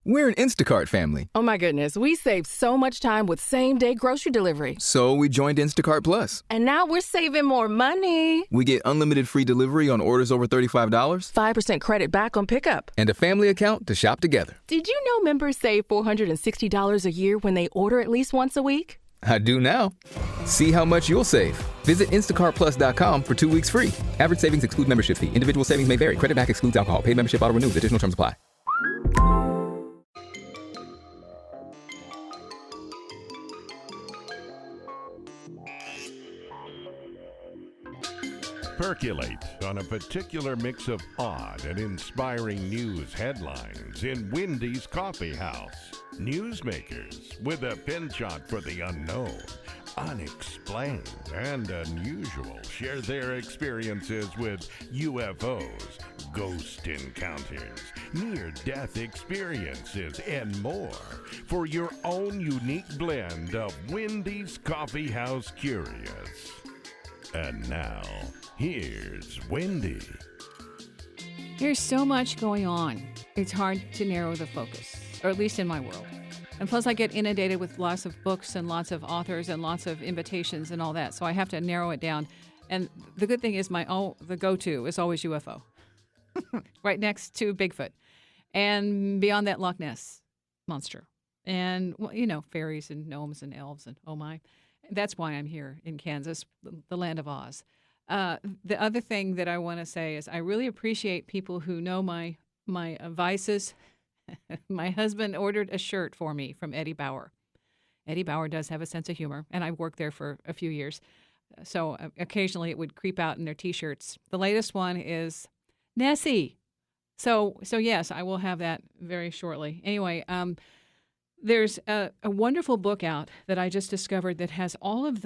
We're an Instacart family. Oh my goodness, we saved so much time with same-day grocery delivery. So we joined Instacart Plus. And now we're saving more money. We get unlimited free delivery on orders over $35, 5% credit back on pickup, and a family account to shop together. Did you know members save $460 a year when they order at least once a week? I do now. See how much you'll save. Visit instacartplus.com for 2 weeks free. Average savings exclude membership fee. Individual savings may vary. Credit back excludes alcohol. Paid membership auto renews. Additional terms apply. Percolate on a particular mix of odd and inspiring news headlines in Wendy's Coffee House. Newsmakers with a penchant for the unknown, unexplained, and unusual share their experiences with UFOs, ghost encounters, near-death experiences, and more for your own unique blend of Wendy's Coffee House Curious. And now, here's Wendy. There's so much going on. It's hard to narrow the focus, or at least in my world. And plus I get inundated with lots of books and lots of authors and lots of invitations and all that. So I have to narrow it down. And the good thing is the go-to is always UFO. Right next to Bigfoot. And beyond that, Loch Ness Monster. And, well, you know, fairies and gnomes and elves and oh my. That's why I'm here in Kansas, the land of Oz. The other thing that I want to say is I really appreciate people who know my vices. My husband ordered a shirt for me from Eddie Bauer. Eddie Bauer does have a sense of humor, and I've worked there for a few years. So occasionally it would creep out in their T-shirts. The latest one is Nessie. So yes, I will have that very shortly. Anyway, there's a wonderful book out that I just discovered that has all of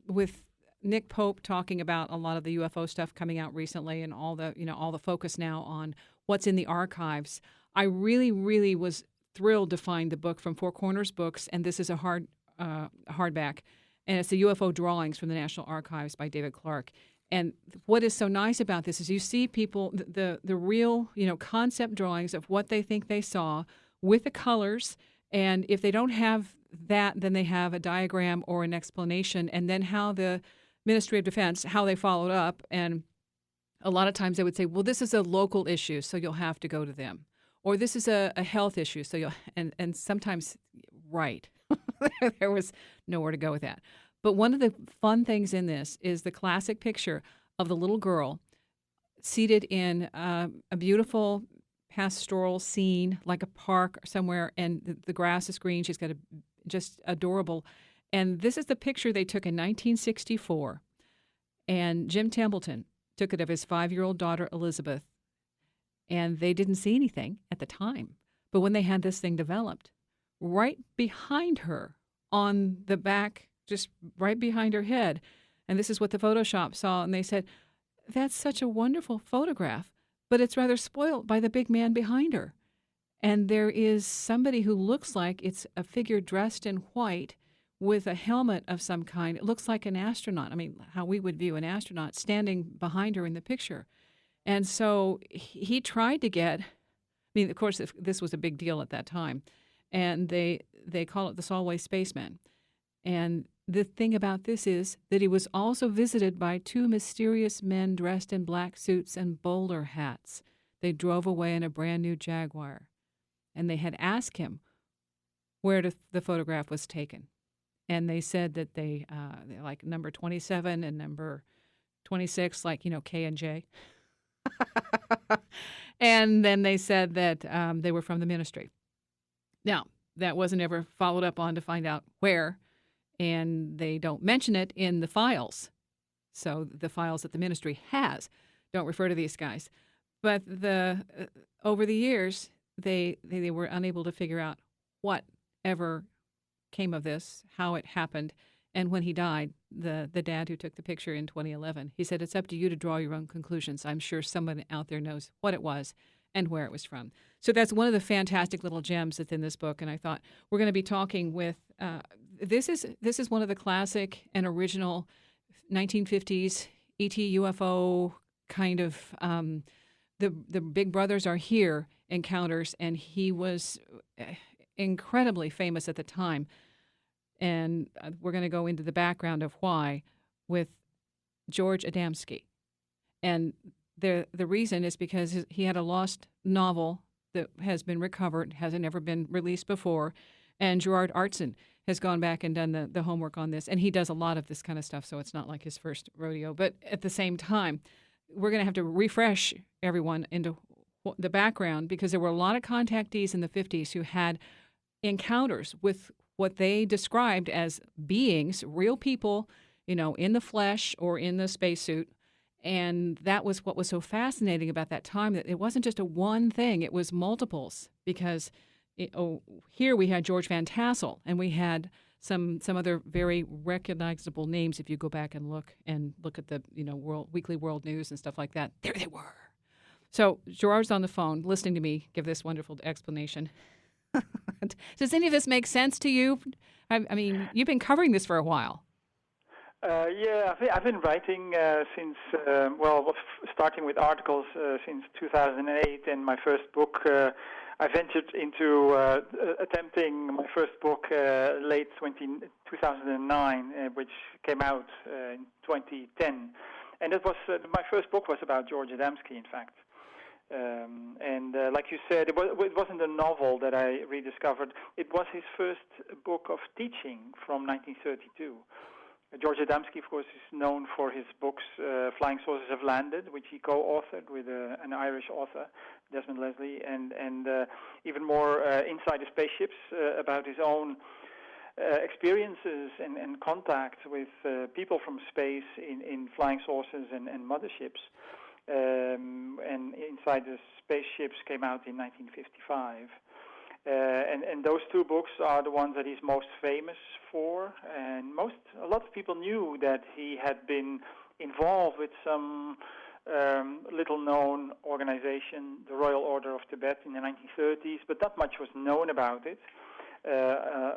with Nick Pope talking about a lot of the UFO stuff coming out recently and all the focus now on what's in the archives. I really, really was thrilled to find the book from Four Corners Books, and this is a hardback, and it's the UFO drawings from the National Archives by David Clark. And what is so nice about this is you see people, the real, concept drawings of what they think they saw with the colors. And if they don't have that, then they have a diagram or an explanation, and then how the Ministry of Defense, how they followed up. And a lot of times they would say, well, this is a local issue, so you'll have to go to them. Or this is a health issue, so and sometimes, right, there was nowhere to go with that. But one of the fun things in this is the classic picture of the little girl seated in a beautiful pastoral scene, like a park somewhere, and the grass is green. She's got just adorable. And this is the picture they took in 1964. And Jim Templeton took it of his 5-year-old daughter, Elizabeth. And they didn't see anything at the time. But when they had this thing developed, right behind her on the back, just right behind her head, and this is what the Photoshop saw, and they said, that's such a wonderful photograph, but it's rather spoiled by the big man behind her. And there is somebody who looks like it's a figure dressed in white with a helmet of some kind. It looks like an astronaut. I mean, how we would view an astronaut standing behind her in the picture. And so he tried to get, of course, this was a big deal at that time. And they call it the Solway Spaceman. And the thing about this is that he was also visited by 2 mysterious men dressed in black suits and bowler hats. They drove away in a brand new Jaguar. And they had asked him where the photograph was taken. And they said that they like number 27 and number 26, like, K and J. And then they said that they were from the ministry. Now, that wasn't ever followed up on to find out where. And they don't mention it in the files. So the files that the ministry has don't refer to these guys. But over the years, they were unable to figure out what ever came of this, how it happened. And when he died, the dad who took the picture in 2011, he said, it's up to you to draw your own conclusions. I'm sure someone out there knows what it was and where it was from. So that's one of the fantastic little gems that's in this book. And I thought we're going to be talking with this is one of the classic and original 1950s ET UFO kind of the big brothers are here encounters, and he was incredibly famous at the time. And we're going to go into the background of why with George Adamski. And the reason is because he had a lost novel that has been recovered, hasn't ever been released before, and Gerard Aartsen has gone back and done the homework on this, and he does a lot of this kind of stuff, so it's not like his first rodeo. But at the same time, we're going to have to refresh everyone into the background, because there were a lot of contactees in the 50s who had encounters with what they described as beings, real people, in the flesh or in the spacesuit. And that was what was so fascinating about that time, that it wasn't just a one thing, it was multiples. Because here we had George Van Tassel, and we had some other very recognizable names if you go back and look at the Weekly World News and stuff like that. There they were. So Gerard's on the phone listening to me give this wonderful explanation. Does any of this make sense to you? I mean, you've been covering this for a while. Yeah, I've been writing since, starting with articles since 2008, and my first book, I ventured into attempting my first book late 2009, which came out in 2010. And it was my first book was about George Adamski, in fact. Like you said, it wasn't a novel that I rediscovered. It was his first book of teaching from 1932. George Adamski, of course, is known for his books Flying Saucers Have Landed, which he co-authored with an Irish author, Desmond Leslie, and even more Inside the Spaceships, about his own experiences and contact with people from space in flying saucers and motherships. And Inside the Spaceships came out in 1955. And those two books are the ones that he's most famous for. And a lot of people knew that he had been involved with some little-known organization, the Royal Order of Tibet, in the 1930s, but not much was known about it,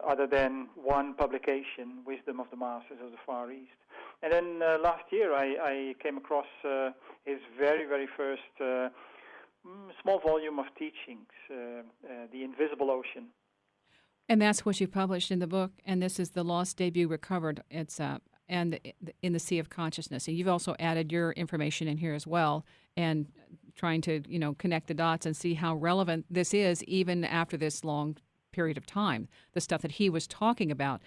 other than one publication, Wisdom of the Masters of the Far East. And then last year I came across his very, very first small volume of teachings, The Invisible Ocean. And that's what you published in the book, and this is The Lost Debut Recovered. It's and in the Sea of Consciousness. And you've also added your information in here as well, and trying to connect the dots and see how relevant this is even after this long period of time. The stuff that he was talking about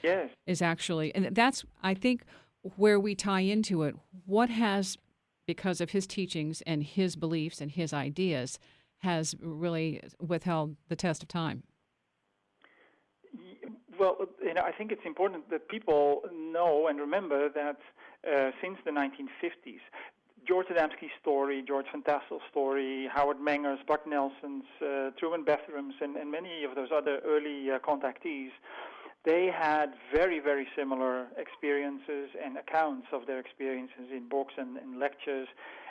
is actually, and that's, I think, where we tie into it. What has, because of his teachings and his beliefs and his ideas, has really withheld the test of time? Well, I think it's important that people know and remember that since the 1950s, George Adamski's story, George Van Tassel's story, Howard Menger's, Bart Nelson's, Truman Betham's, and many of those other early contactees, they had very, very similar experiences and accounts of their experiences in books and lectures,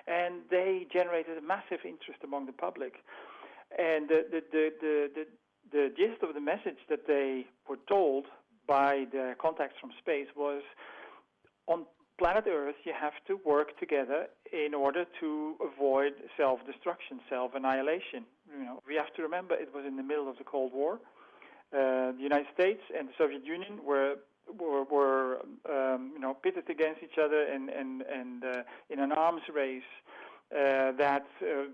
and they generated a massive interest among the public. And the gist of the message that they were told by the contacts from space was, on planet Earth, you have to work together in order to avoid self-destruction, self-annihilation. We have to remember it was in the middle of the Cold War. The United States and the Soviet Union were pitted against each other and in an arms race that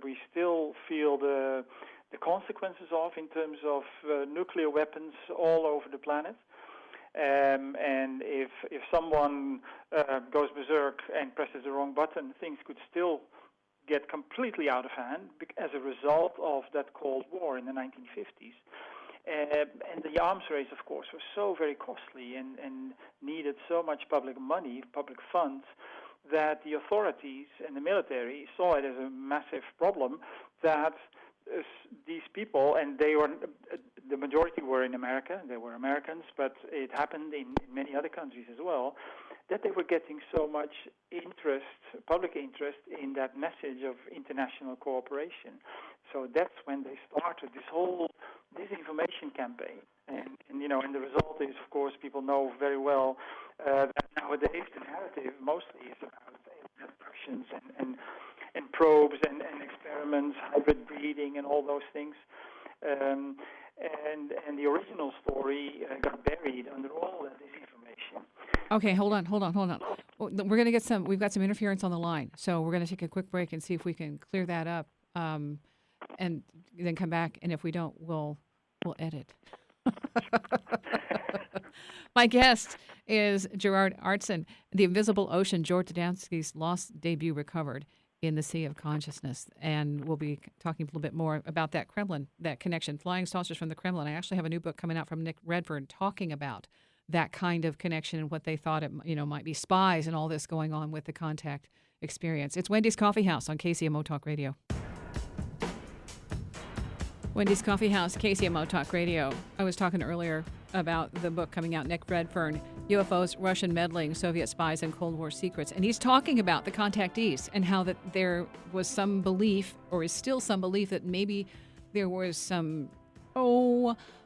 we still feel the consequences of, in terms of nuclear weapons all over the planet. And if someone goes berserk and presses the wrong button, things could still get completely out of hand as a result of that Cold War in the 1950s. And the arms race, of course, was so very costly and needed so much public money, public funds, that the authorities and the military saw it as a massive problem that these people, and they were, the majority were in America, they were Americans, but it happened in many other countries as well, that they were getting so much interest, public interest, in that message of international cooperation. So that's when they started this whole disinformation campaign. And the result is, of course, people know very well that nowadays the narrative mostly is about abductions and probes and experiments, hybrid breeding, and all those things. And the original story got buried under all of this information. Okay, hold on. We're going to get we've got some interference on the line, so we're going to take a quick break and see if we can clear that up, and then come back, and if we don't, we'll edit. My guest is Gerard Aartsen, The Invisible Ocean, George Adamski's lost debut recovered in the Sea of Consciousness. And we'll be talking a little bit more about that Kremlin, that connection, flying saucers from the Kremlin. I actually have a new book coming out from Nick Redfern talking about that kind of connection and what they thought it might be spies and all this going on with the contact experience. It's Wendy's Coffee House on KCMO Talk Radio. Wendy's Coffee House, KCMO Talk Radio. I was talking earlier about the book coming out, Nick Redfern, UFOs, Russian Meddling, Soviet Spies, and Cold War Secrets. And he's talking about the contactees and how that there was some belief, or is still some belief, that maybe there was some,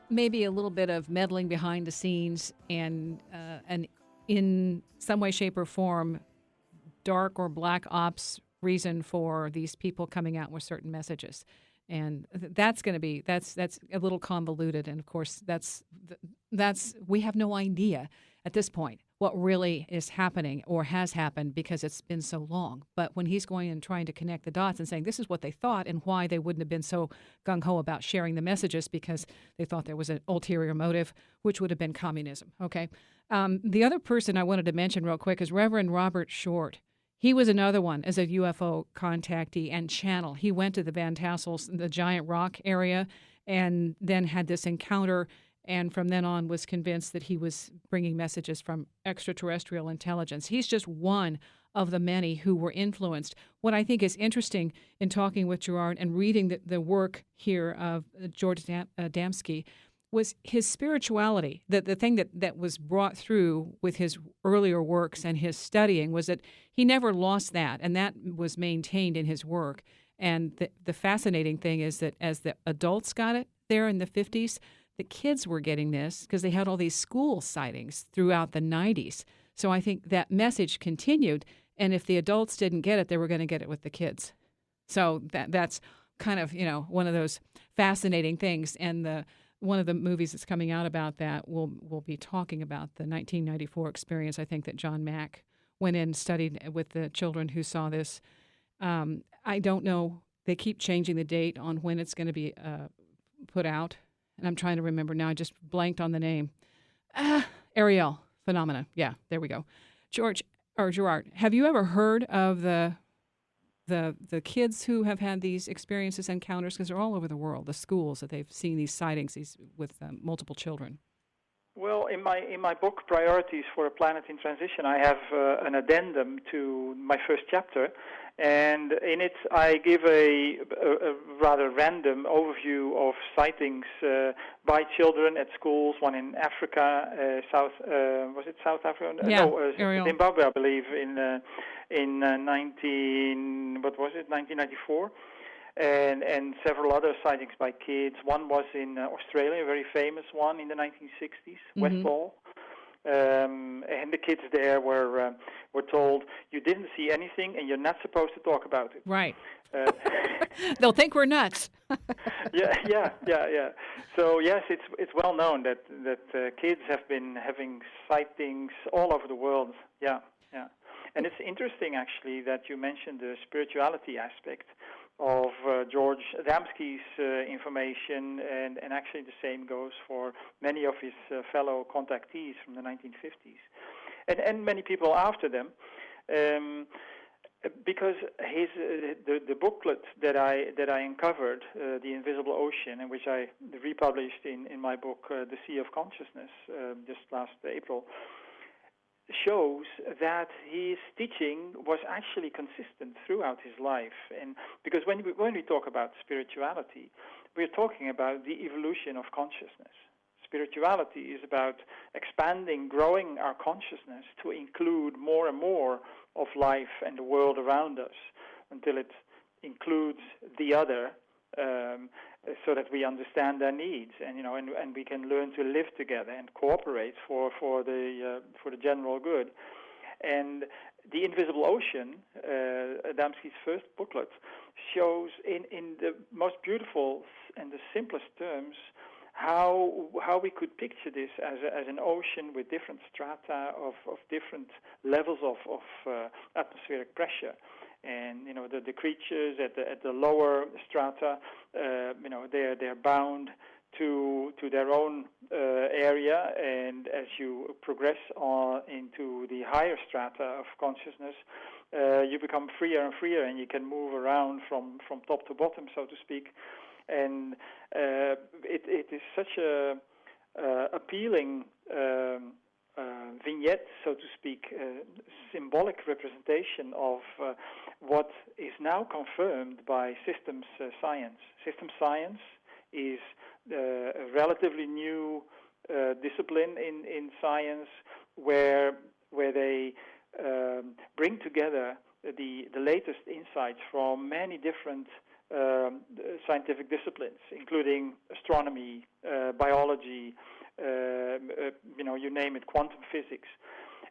maybe a little bit of meddling behind the scenes and in some way, shape, or form, dark or black ops reason for these people coming out with certain messages. And that's going to be that's a little convoluted, and of course that's we have no idea at this point what really is happening or has happened because it's been so long. But when he's going and trying to connect the dots and saying this is what they thought and why they wouldn't have been so gung-ho about sharing the messages because they thought there was an ulterior motive, which would have been communism. Okay, the other person I wanted to mention real quick is Reverend Robert Short. He was another one as a UFO contactee and channel. He went to the Van Tassels, the giant rock area, and then had this encounter, and from then on was convinced that he was bringing messages from extraterrestrial intelligence. He's just one of the many who were influenced. What I think is interesting in talking with Gerard and reading the work here of George Adamski was his spirituality. The thing that was brought through with his earlier works and his studying was that he never lost that, and that was maintained in his work. And the fascinating thing is that as the adults got it there in the 50s, the kids were getting this because they had all these school sightings throughout the 90s. So I think that message continued, and if the adults didn't get it, they were going to get it with the kids. So that's kind of, one of those fascinating things. And one of the movies that's coming out about that will be talking about the 1994 experience. I think that John Mack went in and studied with the children who saw this. I don't know. They keep changing the date on when it's going to be put out. And I'm trying to remember now. I just blanked on the name. Ariel phenomena. Yeah, there we go. Gerard, have you ever heard of the kids who have had these experiences, encounters, because they're all over the world, the schools that they've seen these sightings with multiple children? Well, in my book, Priorities for a Planet in Transition, I have an addendum to my first chapter, and in it I give a rather random overview of sightings by children at schools, one in Africa, was it South Africa? Yeah, no, Zimbabwe, I believe, in 1994. And several other sightings by kids. One was in Australia, a very famous one in the 1960s, Westball. And the kids there were told, you didn't see anything and you're not supposed to talk about it. Right. They'll think we're nuts. Yeah. So yes, it's well known that kids have been having sightings all over the world. Yeah. And it's interesting, actually, that you mentioned the spirituality aspect of George Adamski's information, and actually the same goes for many of his fellow contactees from the 1950s, and many people after them, because the booklet that I uncovered, The Invisible Ocean, and which I republished in my book, The Sea of Consciousness, just last April, shows that his teaching was actually consistent throughout his life. And because when we talk about spirituality, we're talking about the evolution of consciousness. Spirituality is about expanding, growing our consciousness to include more and more of life and the world around us until it includes the other, so that we understand their needs, and we can learn to live together and cooperate for the general good. And The Invisible Ocean, Adamski's first booklet, shows in the most beautiful and the simplest terms how we could picture this as an ocean with different strata of different levels of atmospheric pressure. And the creatures at the lower strata, they're bound to their own area, and as you progress on into the higher strata of consciousness, you become freer and freer, and you can move around from top to bottom, so to speak. And it is such a appealing vignette, so to speak, symbolic representation of what is now confirmed by systems science. Systems science is a relatively new discipline in science, where they bring together the latest insights from many different scientific disciplines, including astronomy, biology, you name it, quantum physics.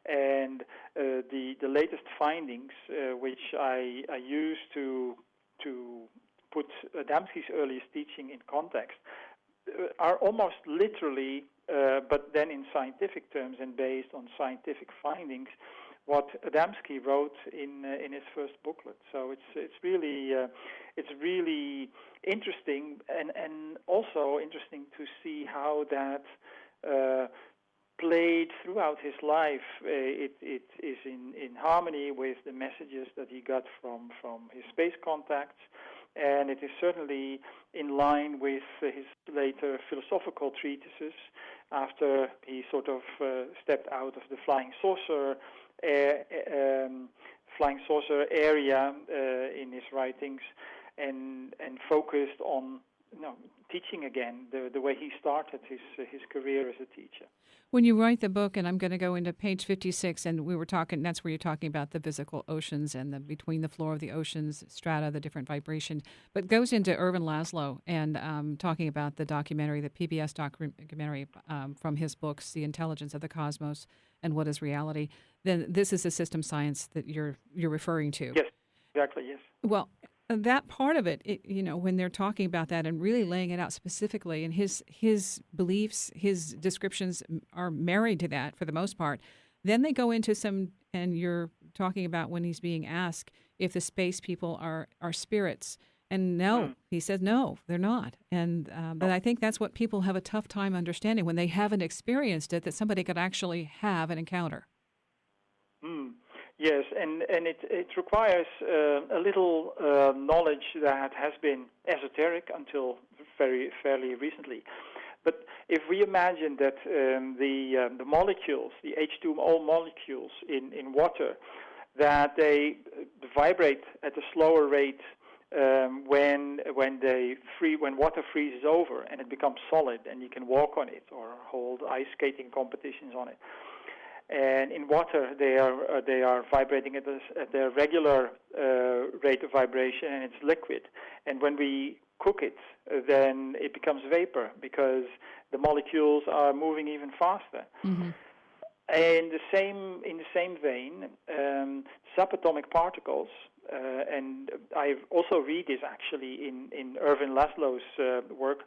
And the latest findings, which I use to put Adamski's earliest teaching in context, are almost literally, but then in scientific terms and based on scientific findings, what Adamski wrote in his first booklet. So it's really interesting, and also interesting to see how that played throughout his life. It is in harmony with the messages that he got from his space contacts, and it is certainly in line with his later philosophical treatises after he sort of stepped out of the flying saucer area in his writings, and focused on teaching again the way he started his career as a teacher. When you write the book, and I'm going to go into page 56, and we were talking, that's where you're talking about the physical oceans and the between the floor of the oceans, strata, the different vibration, but goes into Ervin Laszlo and talking about the documentary, the PBS documentary from his books, The Intelligence of the Cosmos and What is Reality. Then this is the system science that you're referring to. Yes, exactly, yes. Well, that part of it, when they're talking about that and really laying it out specifically, and his beliefs, his descriptions are married to that for the most part. Then they go into some, and you're talking about when he's being asked if the space people are spirits. And no, he says no, they're not. And but I think that's what people have a tough time understanding when they haven't experienced it, that somebody could actually have an encounter. Yes, and it requires a little knowledge that has been esoteric until fairly recently. But if we imagine that the molecules, the H2O molecules in water, that they vibrate at a slower rate when water freezes over and it becomes solid and you can walk on it or hold ice skating competitions on it. And in water, they are vibrating at their regular rate of vibration, and it's liquid. And when we cook it, then it becomes vapor because the molecules are moving even faster. Mm-hmm. And in the same vein, subatomic particles, and I also read this actually in Ervin Laszlo's work.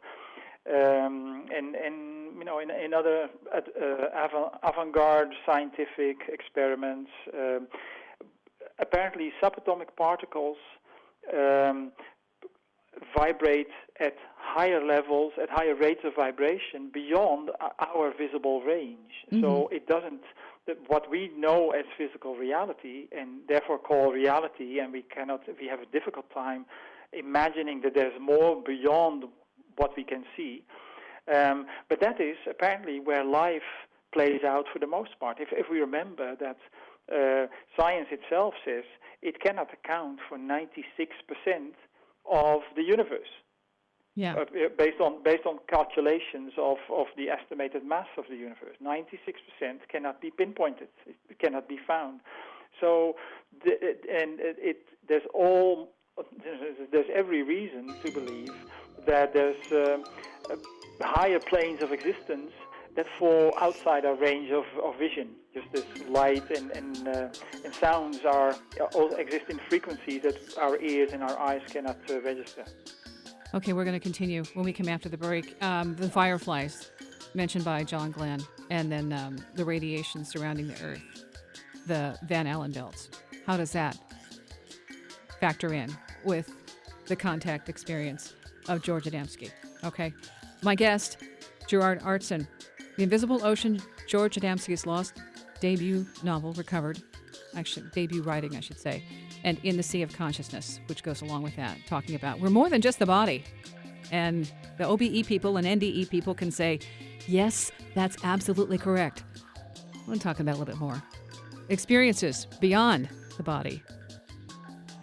And in other avant-garde scientific experiments, apparently subatomic particles vibrate at higher levels, at higher rates of vibration beyond our visible range. Mm-hmm. So it doesn't, what we know as physical reality, and therefore call reality, and we have a difficult time imagining that there's more beyond what we can see. But that is apparently where life plays out for the most part. If we remember that science itself says it cannot account for 96% of the universe. Yeah. Based on calculations of the estimated mass of the universe. 96% cannot be pinpointed. It cannot be found. So there's every reason to believe that there's higher planes of existence that fall outside our range of vision. Just as light and sounds all exist in frequencies that our ears and our eyes cannot register. Okay, we're going to continue when we come after the break. The fireflies mentioned by John Glenn, and then the radiation surrounding the Earth, the Van Allen belts. How does that factor in with the contact experience of George Adamski? Okay. My guest, Gerard Aartsen. The Invisible Ocean, George Adamski's lost debut novel, recovered. Actually, debut writing, I should say. And In the Sea of Consciousness, which goes along with that, talking about we're more than just the body. And the OBE people and NDE people can say, yes, that's absolutely correct. I want to talk about that a little bit more. Experiences beyond the body.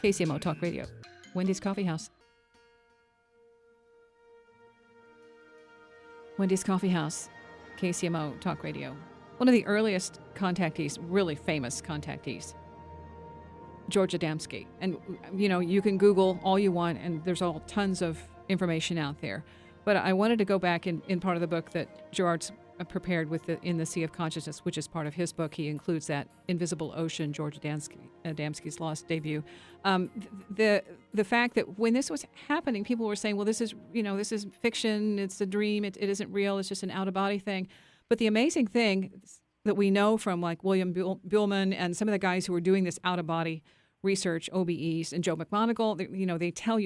KCMO Talk Radio, Wendy's Coffee House. Wendy's Coffee House, KCMO Talk Radio. One of the earliest contactees, really famous contactees, George Adamski. And, you know, you can Google all you want, and there's all tons of information out there. But I wanted to go back in part of the book that Gerard's prepared with In the Sea of Consciousness, which is part of his book. He includes that Invisible Ocean, George Adamski's lost debut. The fact that when this was happening, people were saying, well, this is fiction, it's a dream, it isn't real, it's just an out-of-body thing. But the amazing thing that we know from like William Buhlman and some of the guys who are doing this out-of-body research, OBEs, and Joe McMoneagle,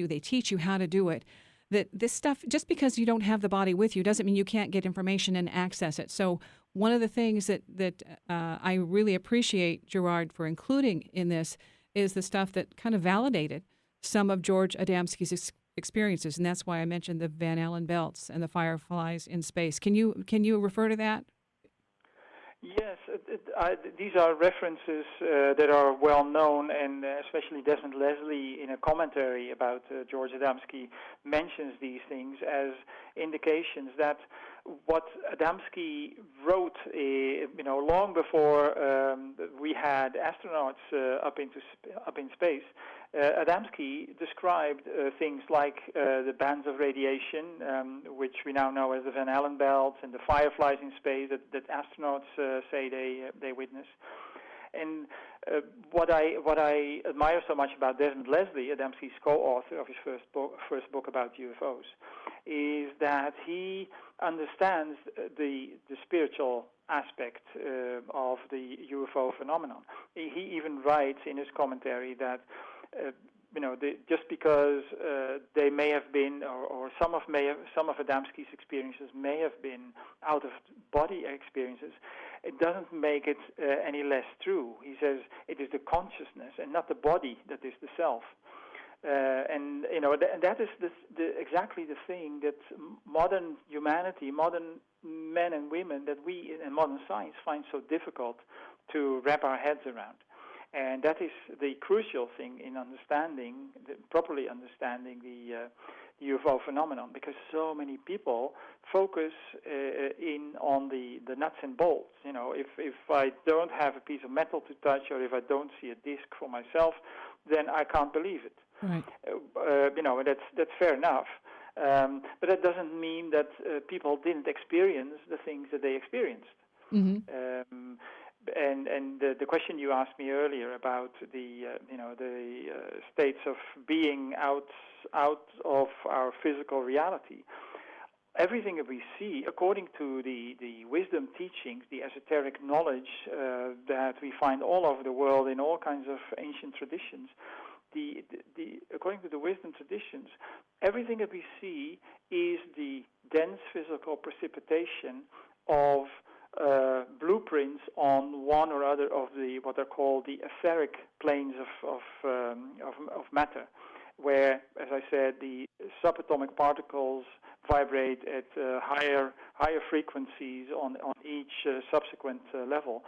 they teach you how to do it. That this stuff, just because you don't have the body with you, doesn't mean you can't get information and access it. So one of the things that I really appreciate Gerard for including in this is the stuff that kind of validated some of George Adamski's experiences, and that's why I mentioned the Van Allen belts and the fireflies in space. Can you refer to that? Yes, these are references that are well known, and especially Desmond Leslie, in a commentary about George Adamski, mentions these things as indications that what Adamski wrote, long before we had astronauts up in space. Adamski described things like the bands of radiation, which we now know as the Van Allen belts, and the fireflies in space that astronauts say they witness. And what I admire so much about Desmond Leslie, Adamski's co-author of his first book about UFOs, is that he understands the spiritual aspect of the UFO phenomenon. He even writes in his commentary that just because they may have been, or some of Adamski's experiences may have been out of body experiences, it doesn't make it any less true. He says it is the consciousness and not the body that is the self. And that is exactly the thing that modern humanity, modern men and women, that we in modern science find so difficult to wrap our heads around. And that is the crucial thing in properly understanding the UFO phenomenon, because so many people focus in on the nuts and bolts. If I don't have a piece of metal to touch, or if I don't see a disc for myself, then I can't believe it. Right. That's fair enough. But that doesn't mean that people didn't experience the things that they experienced. Mm-hmm. And the question you asked me earlier about the states of being out of our physical reality. Everything that we see, according to the wisdom teachings, the esoteric knowledge that we find all over the world in all kinds of ancient traditions, according to the wisdom traditions, everything that we see is the dense physical precipitation of blueprints on one or other of what are called the etheric planes of matter, where, as I said, the subatomic particles vibrate at higher frequencies on each subsequent level.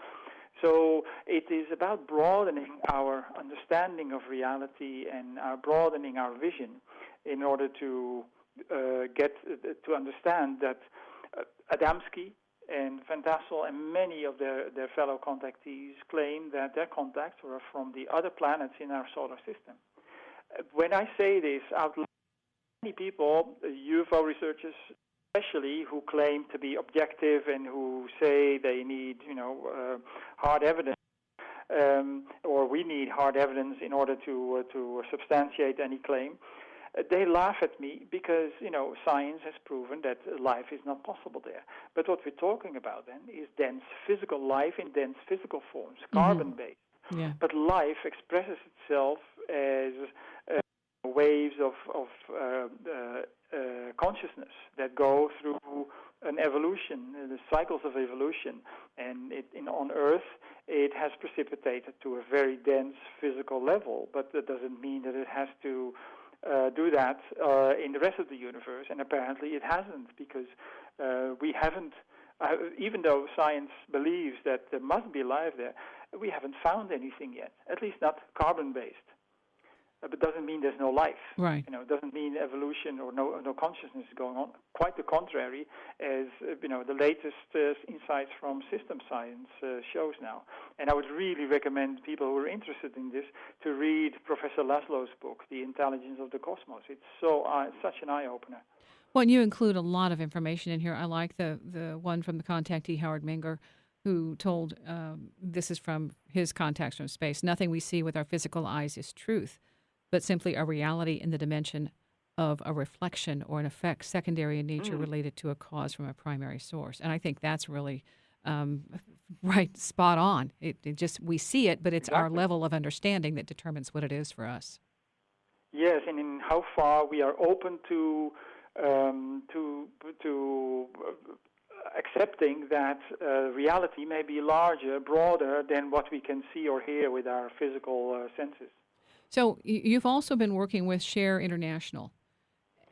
So it is about broadening our understanding of reality and broadening our vision in order to get to understand that Adamski and Van Tassel and many of their fellow contactees claim that their contacts were from the other planets in our solar system. When I say this out loud, many people, UFO researchers, especially who claim to be objective and who say they need, hard evidence, or we need hard evidence in order to substantiate any claim. They laugh at me because, science has proven that life is not possible there. But what we're talking about then is dense physical life in dense physical forms, carbon-based. Yeah. But life expresses itself as waves of consciousness that go through an evolution, the cycles of evolution. And on Earth, it has precipitated to a very dense physical level, but that doesn't mean that it has to do that in the rest of the universe, and apparently it hasn't, because we haven't, even though science believes that there must be life there, we haven't found anything yet, at least not carbon-based. But doesn't mean there's no life. Right. It doesn't mean evolution or no consciousness is going on. Quite the contrary, as the latest insights from system science shows now. And I would really recommend people who are interested in this to read Professor Laszlo's book, The Intelligence of the Cosmos. It's such an eye-opener. Well, and you include a lot of information in here. I like the one from the contactee, Howard Menger, who told, this is from his Contacts from Space, nothing we see with our physical eyes is truth, but simply a reality in the dimension of a reflection or an effect secondary in nature related to a cause from a primary source. And I think that's really right, spot on. It just, we see it, but it's our level of understanding that determines what it is for us. Yes, and in how far we are open to accepting that reality may be larger, broader than what we can see or hear with our physical senses. So you've also been working with Share International,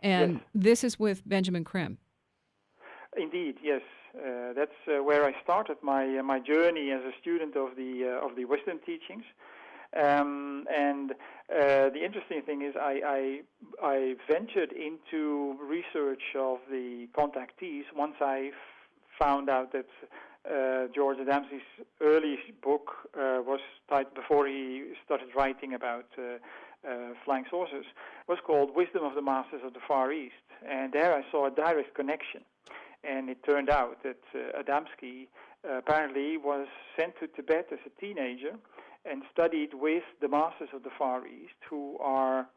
and this is with Benjamin Creme. Indeed, yes. That's where I started my journey as a student of the wisdom teachings. And the interesting thing is I ventured into research of the Contactees once I found out that George Adamski's early book was titled, before he started writing about flying saucers, was called Wisdom of the Masters of the Far East. And there I saw a direct connection. And it turned out that Adamski apparently was sent to Tibet as a teenager and studied with the Masters of the Far East, who are,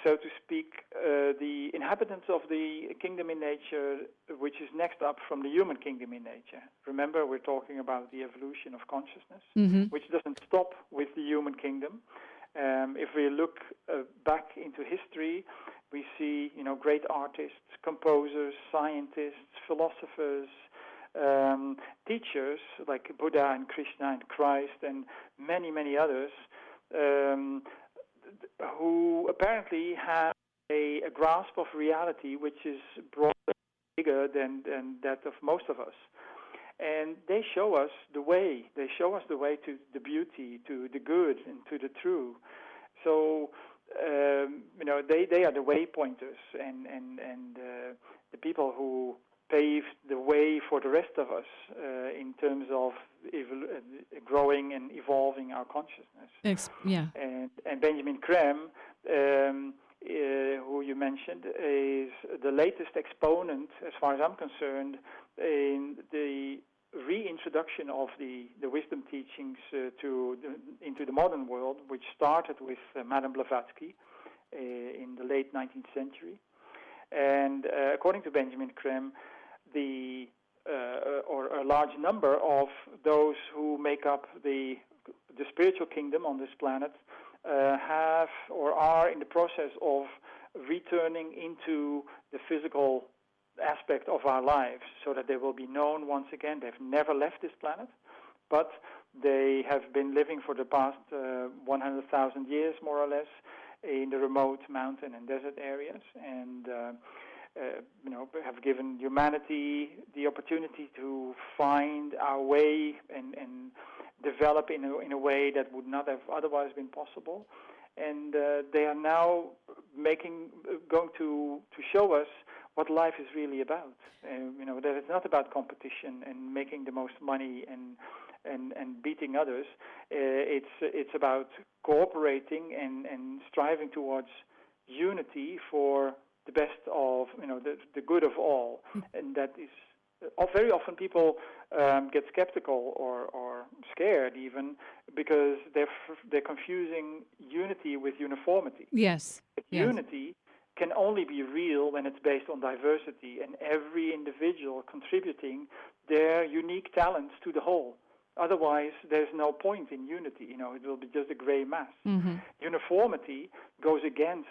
so to speak, the inhabitants of the kingdom in nature, which is next up from the human kingdom in nature. Remember, we're talking about the evolution of consciousness, which doesn't stop with the human kingdom. If we look back into history, we see, great artists, composers, scientists, philosophers, teachers like Buddha and Krishna and Christ and many, many others, who apparently have a grasp of reality which is broader, bigger than that of most of us. And they show us the way. They show us the way to the beauty, to the good, and to the true. So, they are the way pointers and the people who paved the way for the rest of us in terms of growing and evolving our consciousness. And Benjamin Creme, who you mentioned, is the latest exponent, as far as I'm concerned, in the reintroduction of the wisdom teachings into the modern world, which started with Madame Blavatsky in the late 19th century. And according to Benjamin Creme, or a large number of those who make up the spiritual kingdom on this planet have or are in the process of returning into the physical aspect of our lives, so that they will be known once again. They've never left this planet, but they have been living for the past 100,000 years, more or less, in the remote mountain and desert areas, and have given humanity the opportunity to find our way and develop in a way that would not have otherwise been possible. And they are now going to show us what life is really about. That it's not about competition and making the most money and beating others. It's about cooperating and striving towards unity for the best of, the good of all, and that is very often people get skeptical or scared even because they're confusing unity with uniformity. Yes. But yes. Unity can only be real when it's based on diversity and every individual contributing their unique talents to the whole. Otherwise, there's no point in unity. It will be just a gray mass. Mm-hmm. Uniformity goes against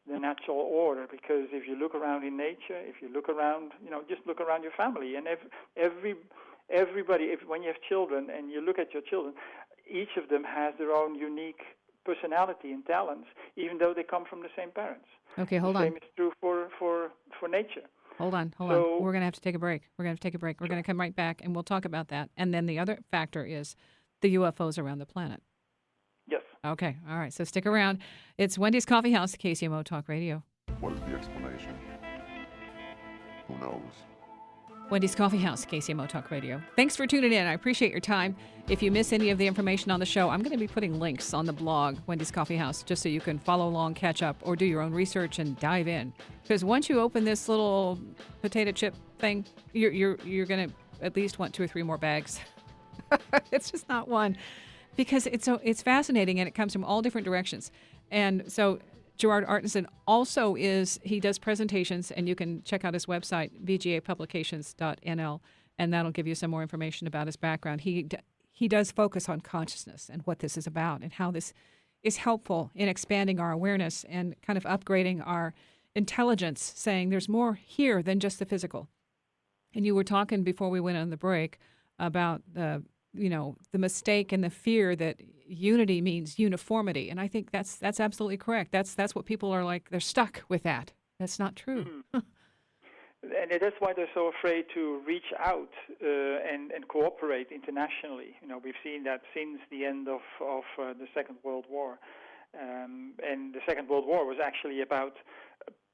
the natural order, because if you look around in nature, if you look around, just look around your family, and everybody, when you have children and you look at your children, each of them has their own unique personality and talents, even though they come from the same parents. Okay, hold on. The same is true for nature. Hold on. We're going to have to take a break. We're going to come right back, and we'll talk about that. And then the other factor is the UFOs around the planet. Yes. Okay. All right. So stick around. It's Wendy's Coffee House, KCMO Talk Radio. What is the explanation? Who knows? Wendy's Coffee House, KCMO Talk Radio. Thanks for tuning in. I appreciate your time. If you miss any of the information on the show, I'm going to be putting links on the blog, Wendy's Coffee House, just so you can follow along, catch up, or do your own research and dive in. Because once you open this little potato chip thing, you're going to at least want 2 or 3 more bags. It's just not one. Because it's fascinating, and it comes from all different directions. And so Gerard Aartsen also he does presentations, and you can check out his website, vgapublications.nl, and that'll give you some more information about his background. He does focus on consciousness and what this is about and how this is helpful in expanding our awareness and kind of upgrading our intelligence, saying there's more here than just the physical. And you were talking before we went on the break about the mistake and the fear that unity means uniformity. And I think that's absolutely correct. That's what people are like. They're stuck with that. That's not true. Mm-hmm. And that's why they're so afraid to reach out and cooperate internationally. We've seen that since the end of the Second World War. And the Second World War was actually about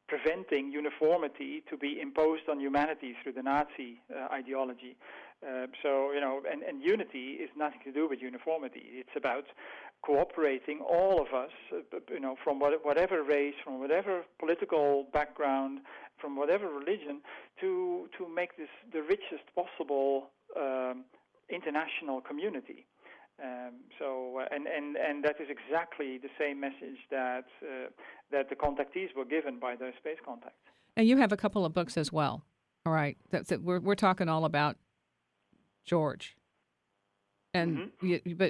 preventing uniformity to be imposed on humanity through the Nazi ideology. And unity is nothing to do with uniformity. It's about cooperating, all of us, from whatever race, from whatever political background, from whatever religion, to make this the richest possible international community. And that is exactly the same message that the Contactees were given by the space contacts. And you have a couple of books as well. All right, that's it. We're talking all about George, and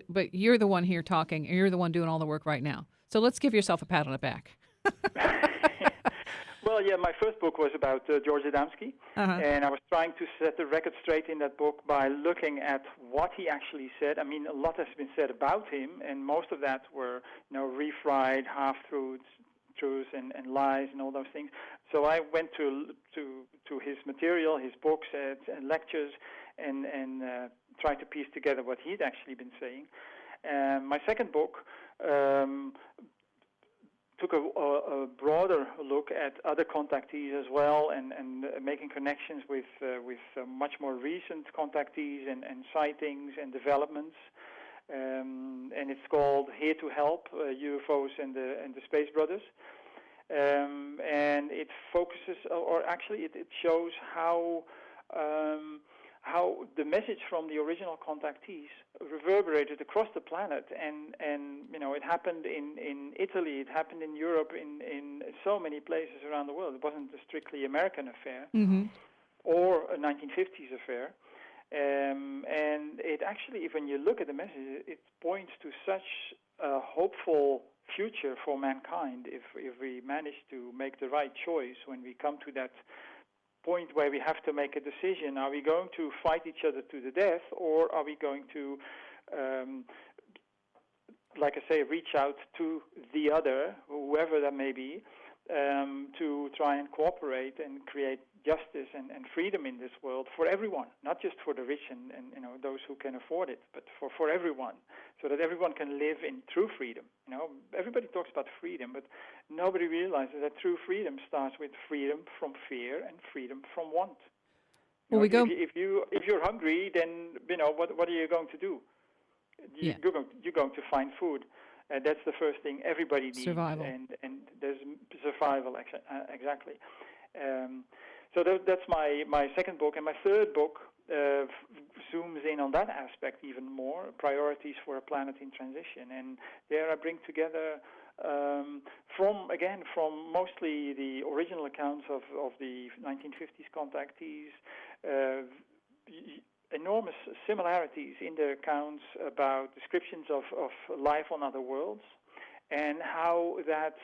but you're the one here talking, and you're the one doing all the work right now. So let's give yourself a pat on the back. Well, yeah, my first book was about George Adamski, and I was trying to set the record straight in that book by looking at what he actually said. I mean, a lot has been said about him, and most of that were, refried half-truths, and lies and all those things. So I went to his material, his books and lectures, and tried to piece together what he'd actually been saying. My second book took a broader look at other contactees as well, and making connections with much more recent contactees and sightings and developments. And it's called Here to Help, UFOs and the Space Brothers. And it focuses, or actually it shows how the message from the original contactees reverberated across the planet, and it happened in Italy, it happened in Europe, in so many places around the world. It wasn't a strictly American affair or a 1950s affair. And it actually, when you look at the message, it points to such a hopeful future for mankind if we manage to make the right choice when we come to that point where we have to make a decision. Are we going to fight each other to the death, or are we going to, like I say, reach out to the other, whoever that may be, to try and cooperate and create justice and freedom in this world for everyone, not just for the rich and those who can afford it, but for everyone, so that everyone can live in true freedom. Everybody talks about freedom, but nobody realizes that true freedom starts with freedom from fear and freedom from want. Well, if you're hungry, then what are you going to do? You're going to find food. That's the first thing everybody needs. Survival. And there's survival, exactly. So that's my second book. And my third book zooms in on that aspect even more, Priorities for a Planet in Transition. And there I bring together from mostly the original accounts of the 1950s contactees, enormous similarities in their accounts about descriptions of life on other worlds, and how that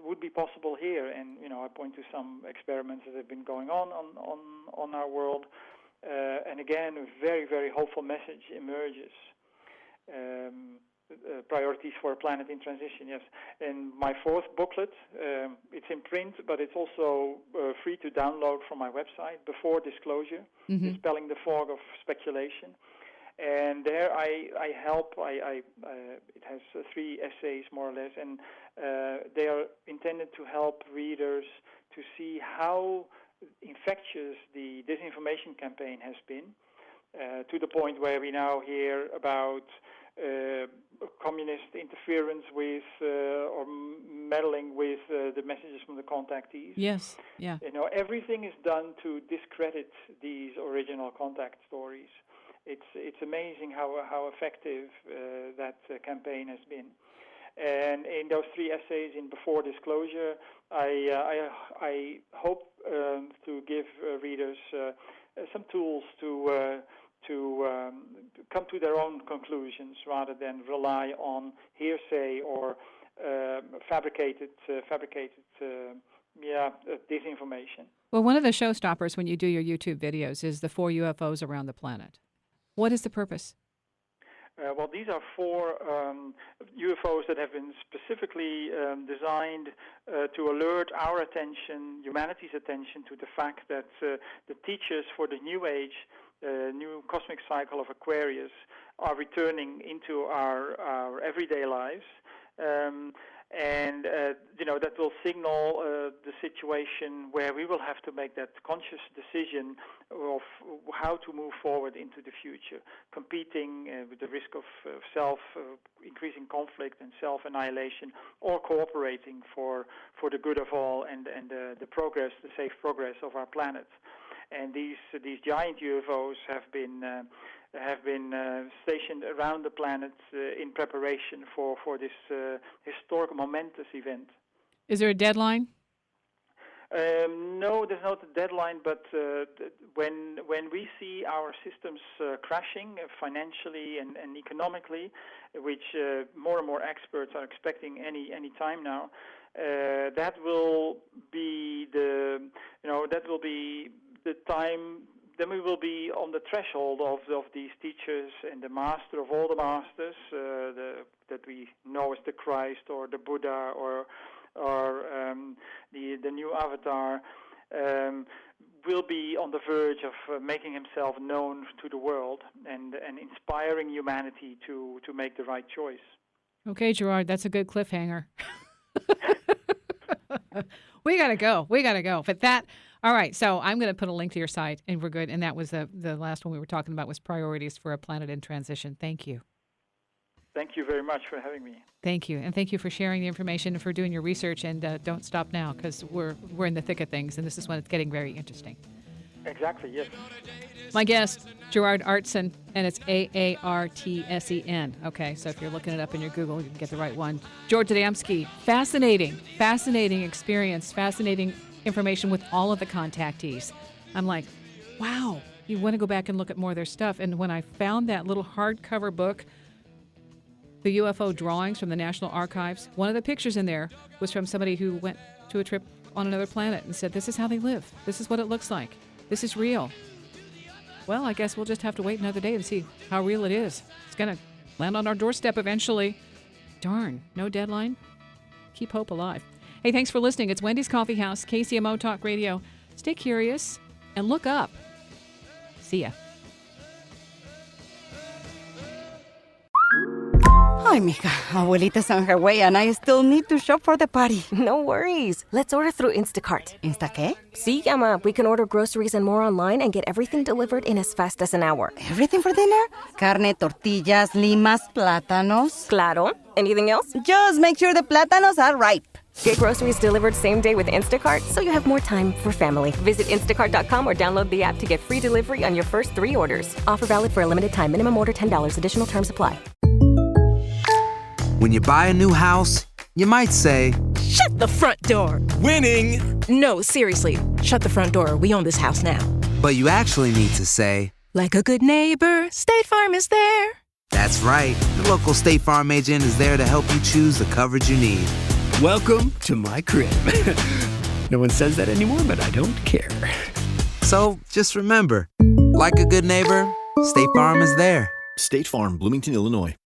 would be possible here. And I point to some experiments that have been going on our world, and again, a very, very hopeful message emerges. Priorities for a Planet in Transition, yes. And my fourth booklet, it's in print, but it's also free to download from my website, Before Disclosure, Dispelling the Fog of Speculation. And there I help, it has 3 essays more or less, and they are intended to help readers to see how infectious the disinformation campaign has been, to the point where we now hear about communist interference with or meddling with the messages from the contactees. Yes, yeah. Everything is done to discredit these original contact stories. It's amazing how effective that campaign has been. And in those 3 essays in Before Disclosure, I hope to give readers some tools to come to their own conclusions rather than rely on hearsay or fabricated disinformation. Well, one of the showstoppers when you do your YouTube videos is the 4 UFOs around the planet. What is the purpose? Well, these are 4 UFOs that have been specifically designed to alert our attention, humanity's attention, to the fact that the teachers for the New Age, new cosmic cycle of Aquarius, are returning into our everyday lives. And that will signal the situation where we will have to make that conscious decision of how to move forward into the future, competing with the risk of increasing conflict and self-annihilation, or cooperating for the good of all and the progress, the safe progress of our planet. And these giant UFOs have been stationed around the planet in preparation for this historic, momentous event. Is there a deadline? No, there's not a deadline. But when we see our systems crashing financially and economically, which more and more experts are expecting any time now, that will be the time. Then we will be on the threshold of these teachers and the master of all the masters that we know as the Christ or the Buddha or the new avatar, will be on the verge of making himself known to the world and inspiring humanity to make the right choice. Okay, Gerard, that's a good cliffhanger. We gotta go. But that, all right, so I'm going to put a link to your site, and we're good. And that was the last one we were talking about was Priorities for a Planet in Transition. Thank you. Thank you very much for having me. Thank you. And thank you for sharing the information and for doing your research. And don't stop now, because we're in the thick of things, and this is when it's getting very interesting. Exactly, yes. My guest, Gerard Aartsen, and it's Aartsen. Okay, so if you're looking it up in your Google, you can get the right one. George Adamski, fascinating experience, fascinating information with all of the contactees. I'm like, wow, you want to go back and look at more of their stuff. And when I found that little hardcover book, the UFO drawings from the National Archives, one of the pictures in there was from somebody who went to a trip on another planet and said, this is how they live. This is what it looks like. This is real. Well, I guess we'll just have to wait another day to see how real it is. It's going to land on our doorstep eventually. Darn, no deadline. Keep hope alive. Hey, thanks for listening. It's Wendy's Coffee House, KCMO Talk Radio. Stay curious and look up. See ya. Ay, mija, abuelita's on her way and I still need to shop for the party. No worries. Let's order through Instacart. ¿Insta qué? Sí, llama. We can order groceries and more online and get everything delivered in as fast as an hour. Everything for dinner? Carne, tortillas, limas, plátanos. Claro. Anything else? Just make sure the plátanos are ripe. Get groceries delivered same day with Instacart so you have more time for family. Visit instacart.com or download the app to get free delivery on your first 3 orders. Offer valid for a limited time. Minimum order $10. Additional terms apply. When you buy a new house, you might say, "Shut the front door." "Winning!" No, seriously. Shut the front door. We own this house now. But you actually need to say, "Like a good neighbor, State Farm is there." That's right. The local State Farm agent is there to help you choose the coverage you need. Welcome to my crib. No one says that anymore, but I don't care. So just remember, like a good neighbor, State Farm is there. State Farm, Bloomington, Illinois.